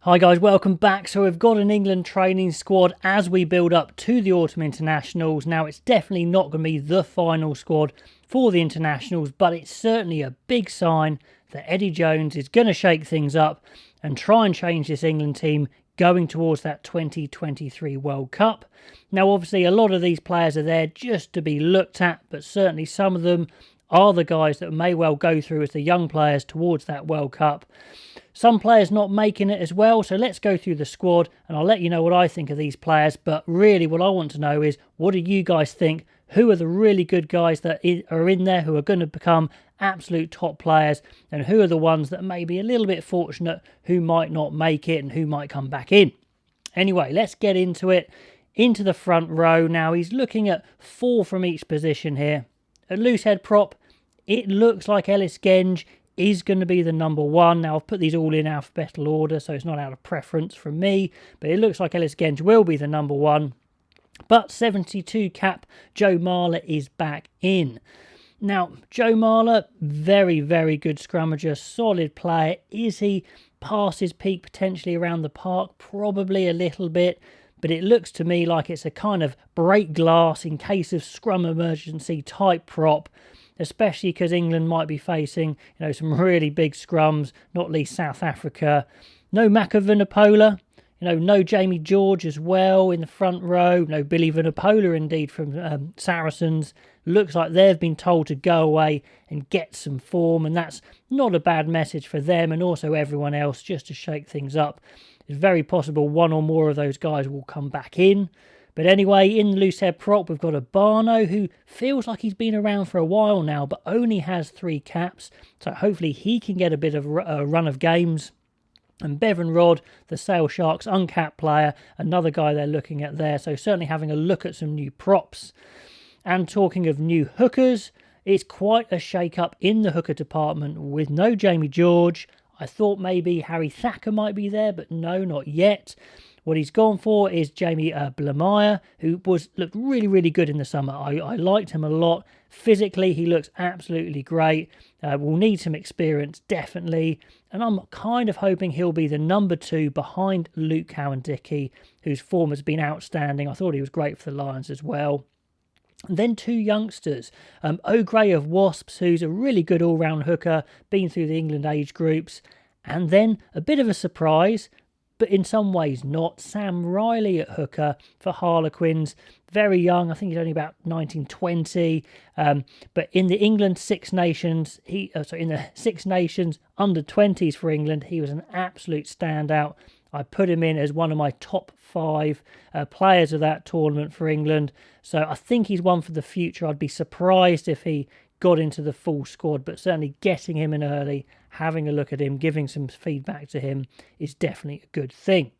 Hi guys, welcome back. So we've got an England training squad as we build up to the Autumn Internationals. Now it's definitely not going to be the final squad for the Internationals, but it's certainly a big sign that Eddie Jones is going to shake things up and try and change this England team going towards that 2023 World Cup. Now obviously a lot of these players are there just to be looked at, but certainly some of them are the guys that may well go through as the young players towards that World Cup. Some players not making it as well, so let's go through the squad and I'll let you know what I think of these players. But really what I want to know is, what do you guys think? Who are the really good guys that are in there who are going to become absolute top players, and who are the ones that may be a little bit fortunate who might not make it and who might come back in? Anyway, let's get into it. Into the front row now. He's looking at 4 from each position here. A loose head prop, it looks like Ellis Genge is going to be the number 1. Now, I've put these all in alphabetical order, so it's not out of preference from me, but it looks like Ellis Genge will be the number 1. But 72 cap Joe Marla is back in. Now, Joe Marla, very, very good scrummager, solid player. Is he past his peak potentially around the park? Probably a little bit. But it looks to me like it's a kind of break glass in case of scrum emergency type prop, especially because England might be facing, some really big scrums, not least South Africa. No Maka Vunipola, no Jamie George as well in the front row, no Billy Vunipola indeed from Saracens. Looks like they've been told to go away and get some form, and that's not a bad message for them and also everyone else, just to shake things up. It's very possible one or more of those guys will come back in. But anyway, in the loose head prop, we've got a Barno who feels like he's been around for a while now, but only has 3 caps. So hopefully he can get a bit of a run of games. And Bevan Rodd, the Sale Sharks uncapped player, another guy they're looking at there. So certainly having a look at some new props. And talking of new hookers, it's quite a shake-up in the hooker department with no Jamie George. I thought maybe Harry Thacker might be there, but no, not yet. What he's gone for is Jamie Blamire, who looked really, really good in the summer. I liked him a lot. Physically, he looks absolutely great. Will need some experience, definitely. And I'm kind of hoping he'll be the number 2 behind Luke Cowan-Dickie, whose form has been outstanding. I thought he was great for the Lions as well. And then 2 youngsters, O'Gray of Wasps, who's a really good all-round hooker, been through the England age groups. And then a bit of a surprise, but in some ways not, Sam Riley at hooker for Harlequins. Very young, I think he's only about 1920. But in the England Six Nations, in the Six Nations under-20s for England, he was an absolute standout. I put him in as one of my top 5 players of that tournament for England. So I think he's one for the future. I'd be surprised if he got into the full squad, but certainly getting him in early, having a look at him, giving some feedback to him is definitely a good thing.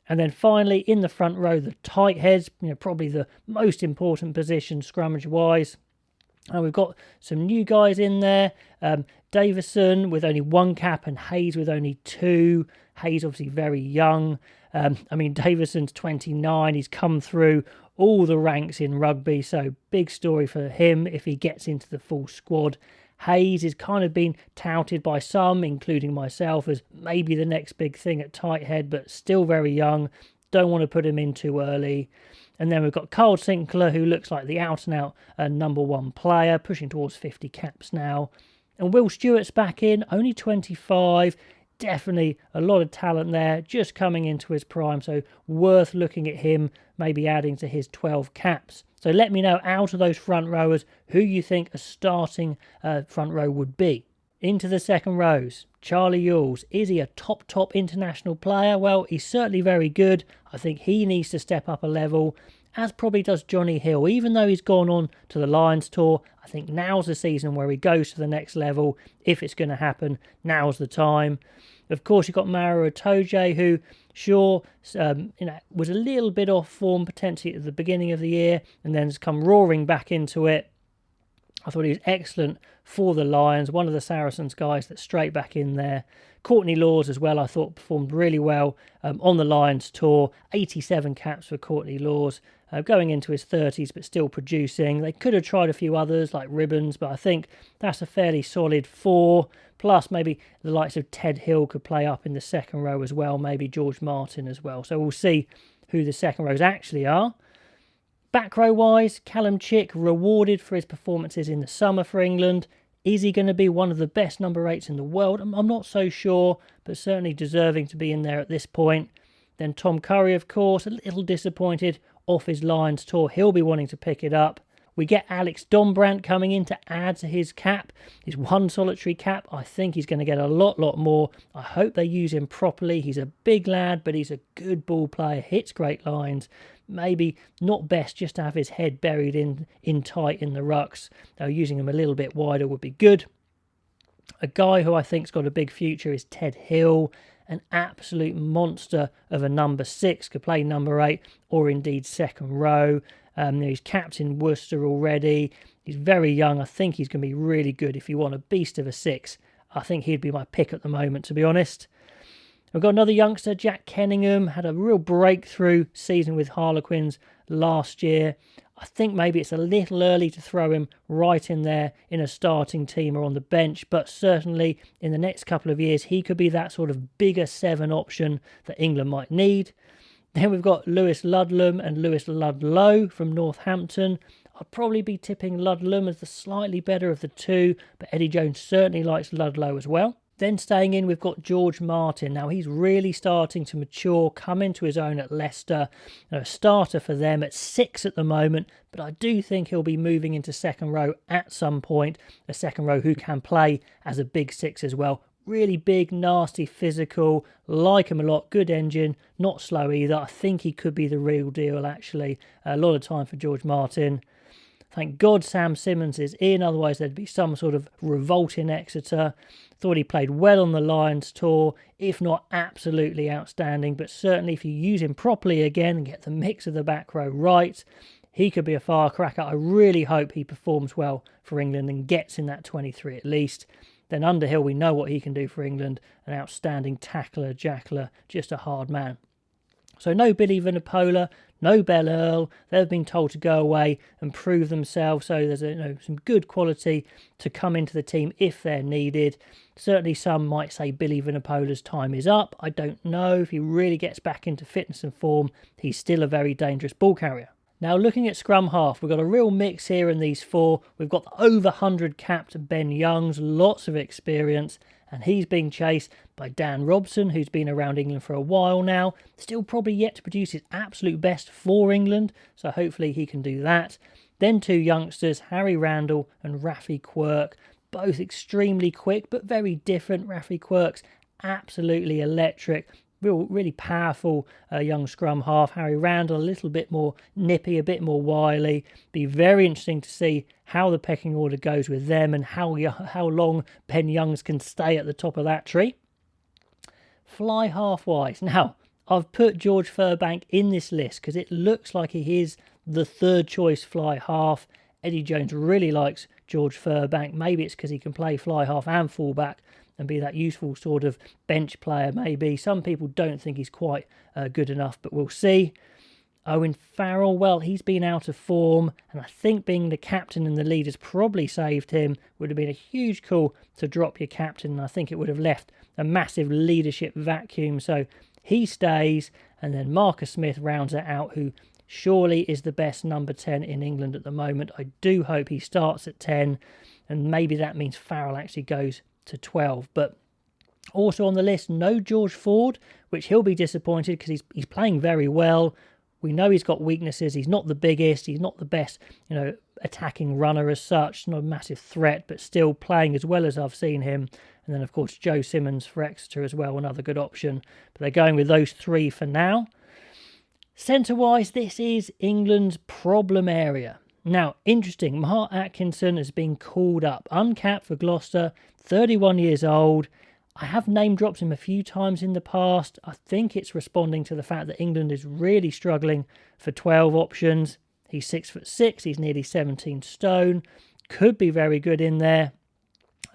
And then finally, in the front row, the tight heads, probably the most important position scrummage-wise. And we've got some new guys in there. Davison with only 1 cap and Hayes with only 2. Hayes obviously very young. Davison's 29. He's come through all the ranks in rugby, so big story for him if he gets into the full squad. Hayes is kind of been touted by some, including myself, as maybe the next big thing at tight head, but still very young. Don't want to put him in too early. And then we've got Carl Sinclair, who looks like the out-and-out number 1 player, pushing towards 50 caps now. And Will Stewart's back in, only 25. Definitely a lot of talent there, just coming into his prime, so worth looking at him, maybe adding to his 12 caps. So let me know, out of those front rowers, who you think a starting front row would be. Into the second rows, Charlie Ewels. Is he a top international player? Well, he's certainly very good. I think he needs to step up a level, as probably does Johnny Hill. Even though he's gone on to the Lions tour, I think now's the season where he goes to the next level. If it's going to happen, now's the time. Of course, you've got Maro Itoje, who, was a little bit off form potentially at the beginning of the year and then has come roaring back into it. I thought he was excellent for the Lions, one of the Saracens guys that's straight back in there. Courtney Laws as well, I thought performed really well on the Lions tour. 87 caps for Courtney Laws. going into his 30s but still producing. They could have tried a few others like Ribbons, but I think that's a fairly solid 4. Plus maybe the likes of Ted Hill could play up in the second row as well, maybe George Martin as well. So we'll see who the second rows actually are. Back row wise, Callum Chick rewarded for his performances in the summer for England. Is he going to be one of the best number 8s in the world? I'm not so sure, but certainly deserving to be in there at this point. Then Tom Curry, of course, a little disappointed off his Lions tour. He'll be wanting to pick it up. We get Alex Donbrandt coming in to add to his cap, his one solitary cap. I think he's going to get a lot more. I hope they use him properly. He's a big lad, but he's a good ball player, hits great lines. Maybe not best just to have his head buried in tight in the rucks. Using him a little bit wider would be good. A guy who I think's got a big future is Ted Hill. An absolute monster of a number 6, could play number 8 or indeed second row. He's captain Worcester already. He's very young. I think he's going to be really good if you want a beast of a 6. I think he'd be my pick at the moment, to be honest. We've got another youngster, Jack Kenningham, had a real breakthrough season with Harlequins last year. I think maybe it's a little early to throw him right in there in a starting team or on the bench, but certainly in the next couple of years, he could be that sort of bigger 7 option that England might need. Then we've got Lewis Ludlam and Lewis Ludlow from Northampton. I'd probably be tipping Ludlam as the slightly better of the two, but Eddie Jones certainly likes Ludlow as well. Then staying in, we've got George Martin. Now he's really starting to mature, come into his own at Leicester. A starter for them at 6 at the moment, but I do think he'll be moving into second row at some point. A second row who can play as a big 6 as well. Really big, nasty, physical, like him a lot, good engine, not slow either. I think he could be the real deal actually. A lot of time for George Martin. Thank God Sam Simmons is in, otherwise there'd be some sort of revolt in Exeter. Thought he played well on the Lions tour, if not absolutely outstanding, but certainly if you use him properly again and get the mix of the back row right, he could be a firecracker. I really hope he performs well for England and gets in that 23 at least. Then Underhill, we know what he can do for England. An outstanding tackler, jackler, just a hard man. So no Billy Vunipola, no Bell Earl. They've been told to go away and prove themselves. So there's some good quality to come into the team if they're needed. Certainly some might say Billy Vunipola's time is up. I don't know. If he really gets back into fitness and form, he's still a very dangerous ball carrier. Now looking at scrum half, we've got a real mix here in these 4. We've got the over 100 capped Ben Youngs, lots of experience, and he's being chased by Dan Robson, who's been around England for a while now. Still probably yet to produce his absolute best for England, so hopefully he can do that. Then 2 youngsters, Harry Randall and Rafi Quirk, both extremely quick but very different. Rafi Quirk's absolutely electric. Really powerful young scrum half. Harry Randall, a little bit more nippy, a bit more wily. Be very interesting to see how the pecking order goes with them and how long Ben Youngs can stay at the top of that tree. Fly half-wise. Now, I've put George Furbank in this list because it looks like he is the 3rd choice fly half. Eddie Jones really likes George Furbank. Maybe it's because he can play fly half and fullback and be that useful sort of bench player maybe. Some people don't think he's quite good enough, but we'll see. Owen Farrell, well, he's been out of form, and I think being the captain and the lead has probably saved him. Would have been a huge call to drop your captain, and I think it would have left a massive leadership vacuum. So he stays, and then Marcus Smith rounds it out, who surely is the best number 10 in England at the moment. I do hope he starts at 10, and maybe that means Farrell actually goes to 12. But also on the list, no George Ford, which he'll be disappointed because he's playing very well. We know he's got weaknesses. He's not the biggest. He's not the best, attacking runner as such. Not a massive threat, but still playing as well as I've seen him. And then, of course, Joe Simmons for Exeter as well, another good option. But they're going with those 3 for now. Centre-wise, this is England's problem area. Now, interesting, Mark Atkinson has been called up. Uncapped for Gloucester, 31 years old. I have name dropped him a few times in the past. I think it's responding to the fact that England is really struggling for 12 options. He's 6'6", he's nearly 17 stone. Could be very good in there.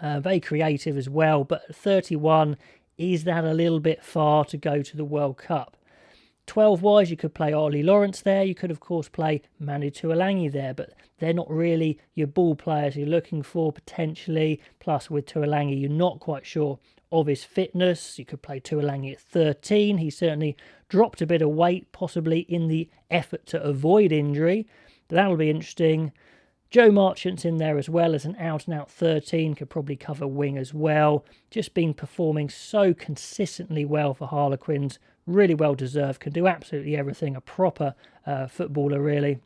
Very creative as well, but at 31, is that a little bit far to go to the World Cup? 12-wise, you could play Ollie Lawrence there. You could, of course, play Manu Tuolangi there, but they're not really your ball players you're looking for potentially. Plus, with Tuolangi, you're not quite sure of his fitness. You could play Tuolangi at 13. He certainly dropped a bit of weight, possibly in the effort to avoid injury. But that'll be interesting. Joe Marchant's in there as well as an out-and-out 13, could probably cover wing as well. Just been performing so consistently well for Harlequins. Really well deserved, can do absolutely everything. A proper footballer, really.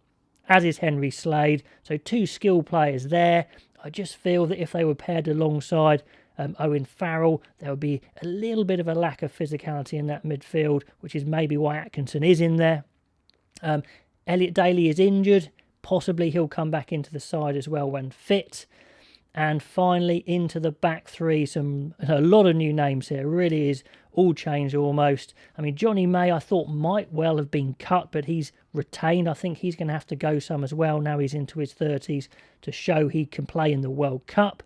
As is Henry Slade. So 2 skilled players there. I just feel that if they were paired alongside Owen Farrell, there would be a little bit of a lack of physicality in that midfield, which is maybe why Atkinson is in there. Elliot Daly is injured. Possibly he'll come back into the side as well when fit. And finally, into the back three, a lot of new names here. It really is all changed almost. I mean, Johnny May I thought might well have been cut, but he's retained. I think he's going to have to go some as well. Now he's into his 30s to show he can play in the World Cup.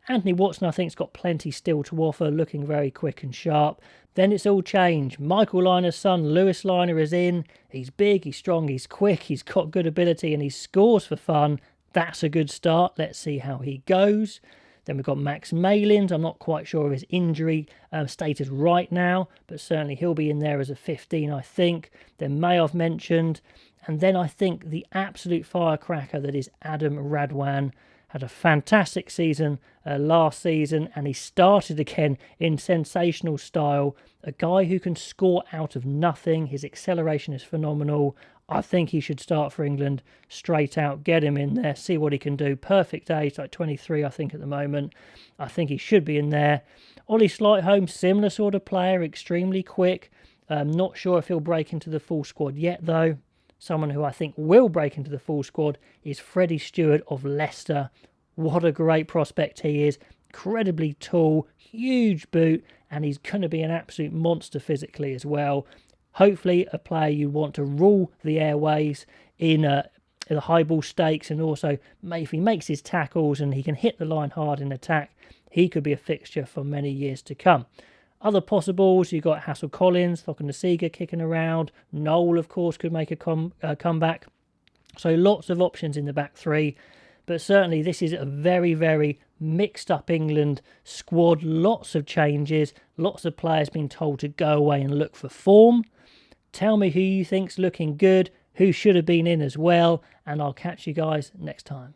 Anthony Watson, I think, has got plenty still to offer, looking very quick and sharp. Then it's all changed. Michael Liner's son, Lewis Liner, is in. He's big, he's strong, he's quick, he's got good ability, and he scores for fun. That's a good start. Let's see how he goes. Then we've got Max Malins. I'm not quite sure of his injury status right now, but certainly he'll be in there as a 15, I think. Then May I've mentioned. And then I think the absolute firecracker that is Adam Radwan. Had a fantastic season last season, and he started again in sensational style. A guy who can score out of nothing. His acceleration is phenomenal. I think he should start for England straight out. Get him in there, see what he can do. Perfect age, like 23, I think, at the moment. I think he should be in there. Ollie Slightholme, similar sort of player, extremely quick. Not sure if he'll break into the full squad yet, though. Someone who I think will break into the full squad is Freddie Stewart of Leicester. What a great prospect he is. Incredibly tall, huge boot, and he's going to be an absolute monster physically as well. Hopefully a player you want to rule the airways in the high ball stakes, and also if he makes his tackles and he can hit the line hard in attack, he could be a fixture for many years to come. Other possibles, you've got Hassel Collins, Thokanasiga kicking around. Noel, of course, could make a comeback. So lots of options in the back three. But certainly this is a very, very mixed up England squad. Lots of changes. Lots of players being told to go away and look for form. Tell me who you think's looking good, who should have been in as well. And I'll catch you guys next time.